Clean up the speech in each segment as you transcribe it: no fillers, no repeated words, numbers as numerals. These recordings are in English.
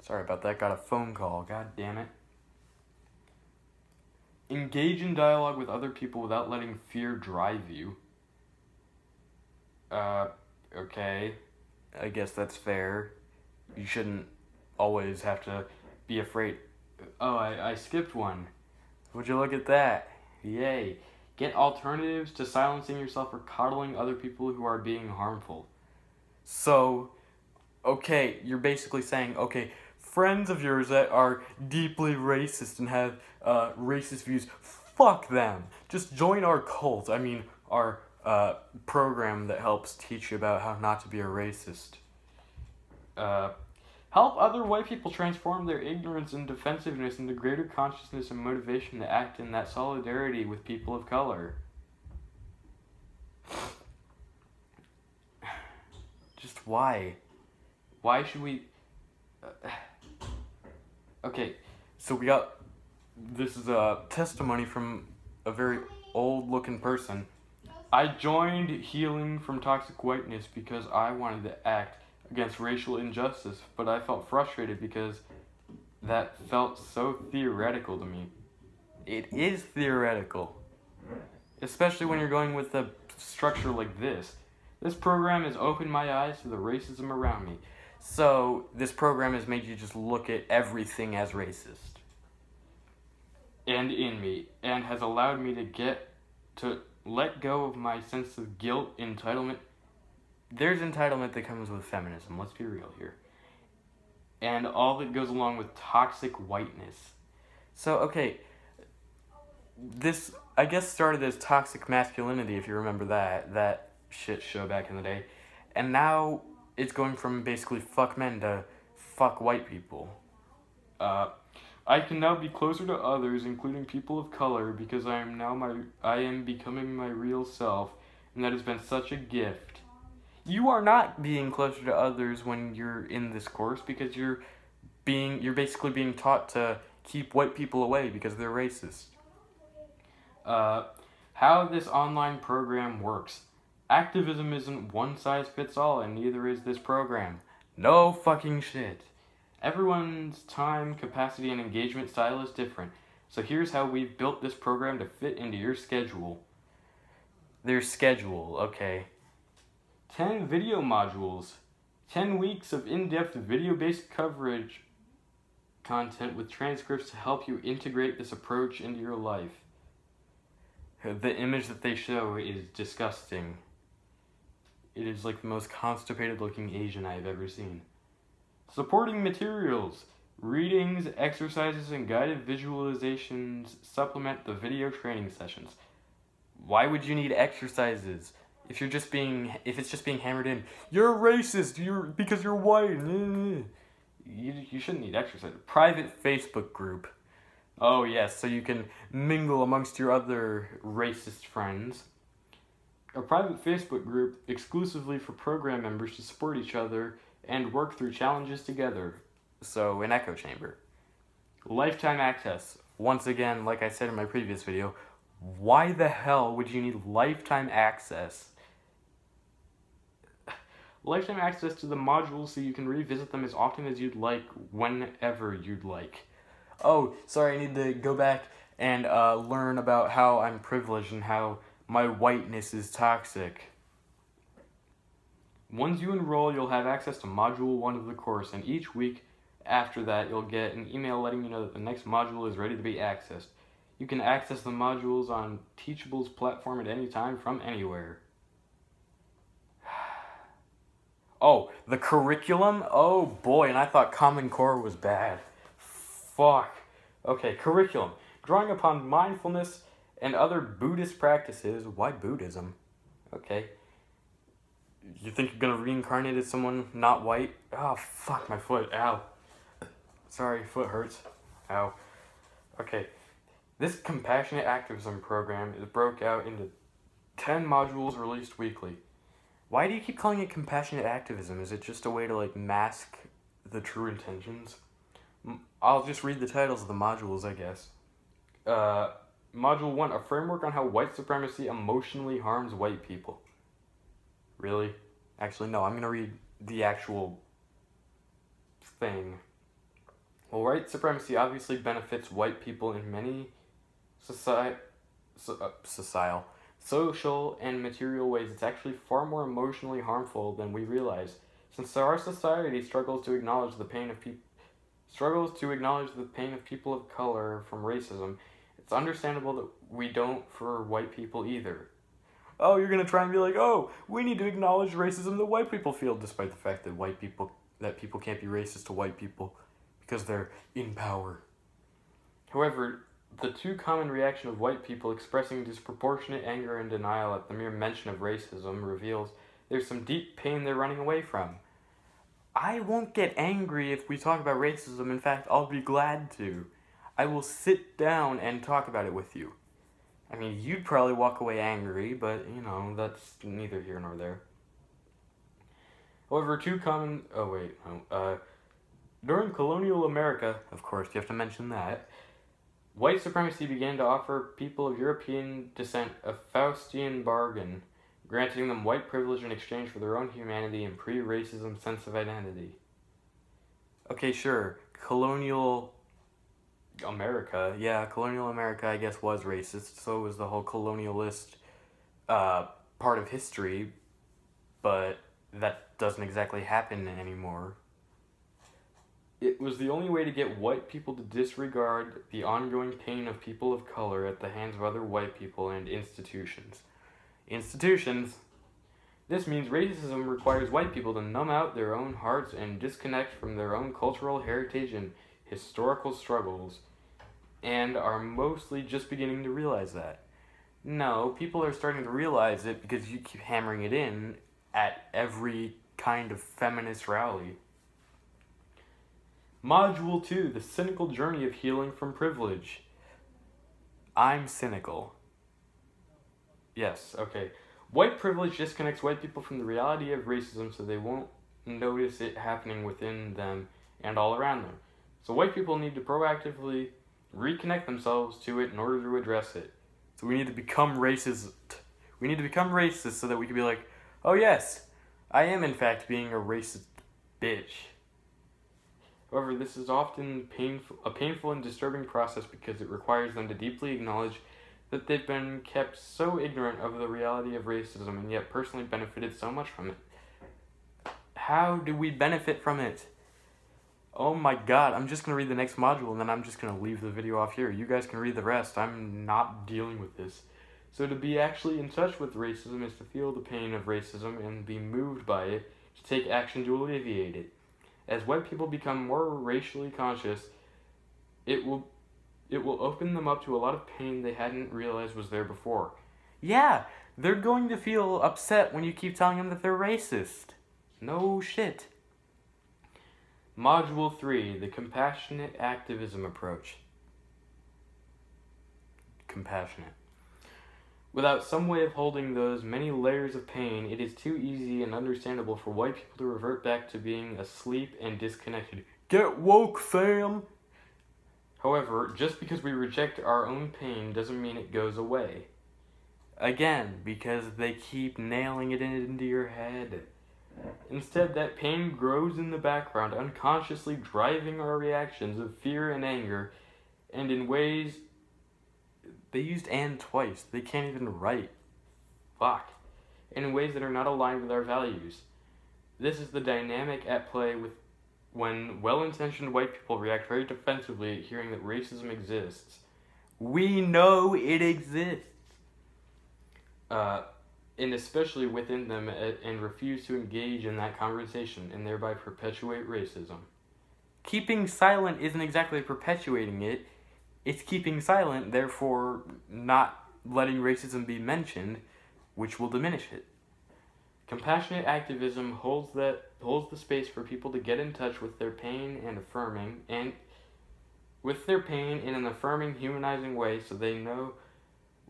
Sorry about that, got a phone call, god damn it. Engage in dialogue with other people without letting fear drive you. Okay. I guess that's fair. You shouldn't always have to be afraid. Oh, I skipped one. Would you look at that? Yay. Get alternatives to silencing yourself or coddling other people who are being harmful. So, okay, you're basically saying, okay, friends of yours that are deeply racist and have racist views, fuck them. Just join our cult. I mean, our program that helps teach you about how not to be a racist. Help other white people transform their ignorance and defensiveness into greater consciousness and motivation to act in that solidarity with people of color. Just why? Why should we... Okay, so we got... This is a testimony from a very old-looking person. I joined Healing from Toxic Whiteness because I wanted to act against racial injustice, but I felt frustrated because that felt so theoretical to me. It is theoretical, especially when you're going with a structure like this. This program has opened my eyes to the racism around me. So this program has made you just look at everything as racist and in me, and has allowed me to let go of my sense of guilt, entitlement. There's entitlement that comes with feminism, let's be real here. And all that goes along with toxic whiteness. So, okay, this, I guess, started as toxic masculinity, if you remember that shit show back in the day. And now it's going from basically fuck men to fuck white people. I can now be closer to others, including people of color, because I am becoming my real self, and that has been such a gift. You are not being closer to others when you're in this course, because you're basically being taught to keep white people away because they're racist. How this online program works. Activism isn't one size fits all, and neither is this program. No fucking shit. Everyone's time, capacity, and engagement style is different. So here's how we've built this program to fit into your schedule. Their schedule, okay. 10 video modules, 10 weeks of in-depth video-based coverage content with transcripts to help you integrate this approach into your life. The image that they show is disgusting. It is like the most constipated looking Asian I've ever seen. Supporting materials, readings, exercises, and guided visualizations supplement the video training sessions. Why would you need exercises? If it's just being hammered in, you're racist, because you're white. You shouldn't need exercise. Private Facebook group. Oh yes, so you can mingle amongst your other racist friends. A private Facebook group exclusively for program members to support each other and work through challenges together. So an echo chamber. Lifetime access. Once again, like I said in my previous video, why the hell would you need lifetime access? Lifetime access to the modules so you can revisit them as often as you'd like, whenever you'd like. Oh, sorry, I need to go back and learn about how I'm privileged and how my whiteness is toxic. Once you enroll, you'll have access to Module 1 of the course, and each week after that, you'll get an email letting you know that the next module is ready to be accessed. You can access the modules on Teachable's platform at any time from anywhere. Oh, the curriculum? Oh boy, and I thought Common Core was bad. Fuck. Okay, curriculum. Drawing upon mindfulness and other Buddhist practices. Why Buddhism? Okay. You think you're gonna reincarnate as someone not white? Oh, fuck, my foot. Ow. Sorry, foot hurts. Ow. Okay. This compassionate activism program is broke out into 10 modules released weekly. Why do you keep calling it compassionate activism? Is it just a way to, like, mask the true intentions? I'll just read the titles of the modules, I guess. Module 1, a framework on how white supremacy emotionally harms white people. Really? Actually, no, I'm going to read the actual thing. While white supremacy obviously benefits white people in many societal, social, and material ways, it's actually far more emotionally harmful than we realize. Since our society struggles to acknowledge the pain of people of color from racism, it's understandable that we don't for white people either. Oh, you're gonna try and be like, oh, we need to acknowledge racism that white people feel, despite the fact that people can't be racist to white people because they're in power. However, the too common reaction of white people expressing disproportionate anger and denial at the mere mention of racism reveals there's some deep pain they're running away from. I won't get angry if we talk about racism. In fact, I'll be glad to. I will sit down and talk about it with you. I mean, you'd probably walk away angry, but, you know, that's neither here nor there. However, during colonial America, of course, you have to mention that, white supremacy began to offer people of European descent a Faustian bargain, granting them white privilege in exchange for their own humanity and pre-racism sense of identity. Okay, sure, colonial America, I guess, was racist. So was the whole colonialist part of history, but that doesn't exactly happen anymore. It was the only way to get white people to disregard the ongoing pain of people of color at the hands of other white people and institutions. Institutions. This means racism requires white people to numb out their own hearts and disconnect from their own cultural heritage and historical struggles, and are mostly just beginning to realize that. No, people are starting to realize it because you keep hammering it in at every kind of feminist rally. Module 2, the cynical journey of healing from privilege. I'm cynical. Yes, okay. White privilege disconnects white people from the reality of racism so they won't notice it happening within them and all around them. So white people need to proactively reconnect themselves to it in order to address it. So we need to become racist. We need to become racist so that we can be like, oh yes, I am in fact being a racist bitch. However, this is often a painful and disturbing process because it requires them to deeply acknowledge that they've been kept so ignorant of the reality of racism and yet personally benefited so much from it. How do we benefit from it? Oh my god, I'm just going to read the next module and then I'm just going to leave the video off here. You guys can read the rest. I'm not dealing with this. So to be actually in touch with racism is to feel the pain of racism and be moved by it, to take action to alleviate it. As white people become more racially conscious, it will open them up to a lot of pain they hadn't realized was there before. Yeah, they're going to feel upset when you keep telling them that they're racist. No shit. Module 3, the compassionate activism approach. Compassionate. Without some way of holding those many layers of pain, it is too easy and understandable for white people to revert back to being asleep and disconnected. Get woke, fam! However, just because we reject our own pain doesn't mean it goes away. Again, because they keep nailing it into your head. Instead, that pain grows in the background, unconsciously driving our reactions of fear and anger, and in ways... They used "and" twice. They can't even write. Fuck. And in ways that are not aligned with our values. This is the dynamic at play when well-intentioned white people react very defensively at hearing that racism exists. We know it exists. And especially within them, and refuse to engage in that conversation and thereby perpetuate racism. Keeping silent isn't exactly perpetuating it. It's keeping silent, therefore not letting racism be mentioned, which will diminish it. Compassionate activism holds the space for people to get in touch with their pain in an affirming, humanizing way so they know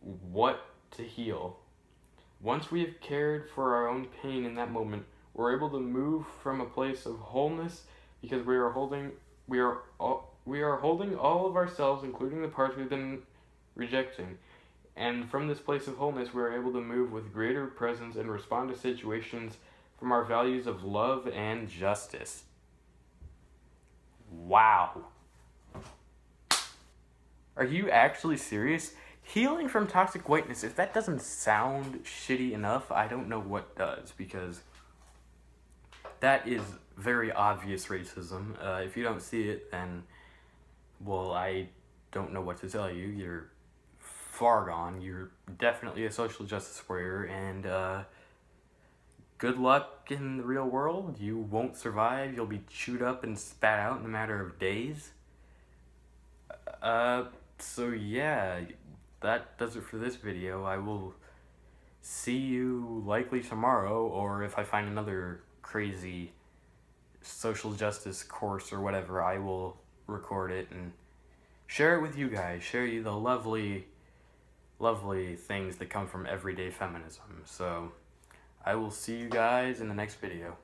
what to heal. Once we have cared for our own pain in that moment, we're able to move from a place of wholeness because we are holding all of ourselves, including the parts we've been rejecting. And from this place of wholeness, we are able to move with greater presence and respond to situations from our values of love and justice. Wow. Are you actually serious? Healing from toxic whiteness. If that doesn't sound shitty enough, I don't know what does, because that is very obvious racism. If you don't see it, then, well, I don't know what to tell you. You're far gone. You're definitely a social justice warrior, and good luck in the real world. You won't survive. You'll be chewed up and spat out in a matter of days. So yeah, that does it for this video. I will see you likely tomorrow, or if I find another crazy social justice course or whatever, I will record it and share it with you guys. Share you the lovely, lovely things that come from everyday feminism. So I will see you guys in the next video.